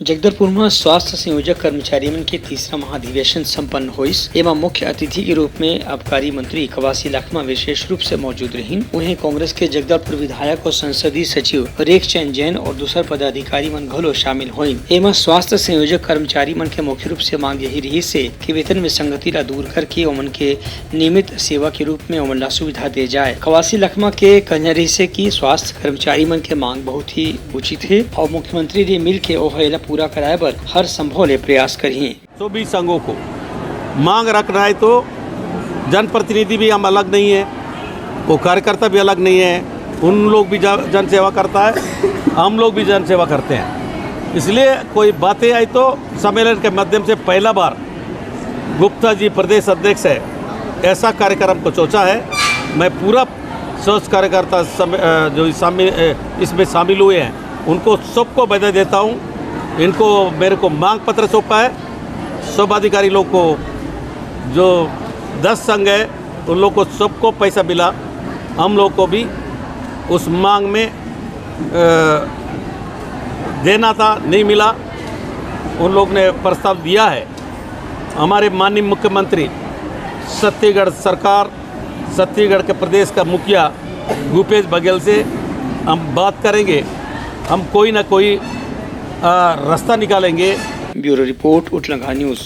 जगदलपुर में स्वास्थ्य संयोजक कर्मचारियों के तीसरा महाधिवेशन संपन्न हुई एवं मुख्य अतिथि के रूप में आबकारी मंत्री कवासी लाखमा विशेष रूप से मौजूद रही। उन्हें कांग्रेस के जगदलपुर विधायक और संसदीय सचिव रेखचंद जैन और दूसर पदाधिकारी मन घलो शामिल हुई। एवं स्वास्थ्य संयोजक कर्मचारी मन के मुख्य रूप से मांग यही रही से कि वेतन विसंगति ला दूर करके उमन के नियमित सेवा के रूप में उमन ला सुविधा दे जाए। कवासी लाखमा के कहना रही से कि स्वास्थ्य कर्मचारी मन के मांग बहुत ही उचित है और मुख्यमंत्री ने मिल के ओहला पूरा कराए पर हर संभव प्रयास करिए। सभी संघों को मांग रखना है तो जनप्रतिनिधि भी हम अलग नहीं है, वो कार्यकर्ता भी अलग नहीं है, उन लोग भी जन सेवा करता है, हम लोग भी जन सेवा करते हैं। इसलिए कोई बातें आई तो सम्मेलन के माध्यम से पहला बार गुप्ता जी प्रदेश अध्यक्ष है, ऐसा कार्यक्रम को सोचा है। मैं पूरा सोच कार्यकर्ता जो इसमें शामिल हुए हैं उनको सबको बधाई देता हूँ। इनको मेरे को मांग पत्र सौंपा है। सब अधिकारी लोग को जो 10 संघ है उन लोग को सबको पैसा मिला, हम लोग को भी उस मांग में देना था, नहीं मिला। उन लोग ने प्रस्ताव दिया है। हमारे माननीय मुख्यमंत्री छत्तीसगढ़ सरकार, छत्तीसगढ़ के प्रदेश का मुखिया भूपेश बघेल से हम बात करेंगे, हम कोई ना कोई रास्ता निकालेंगे। ब्यूरो रिपोर्ट उटलंगा न्यूज़।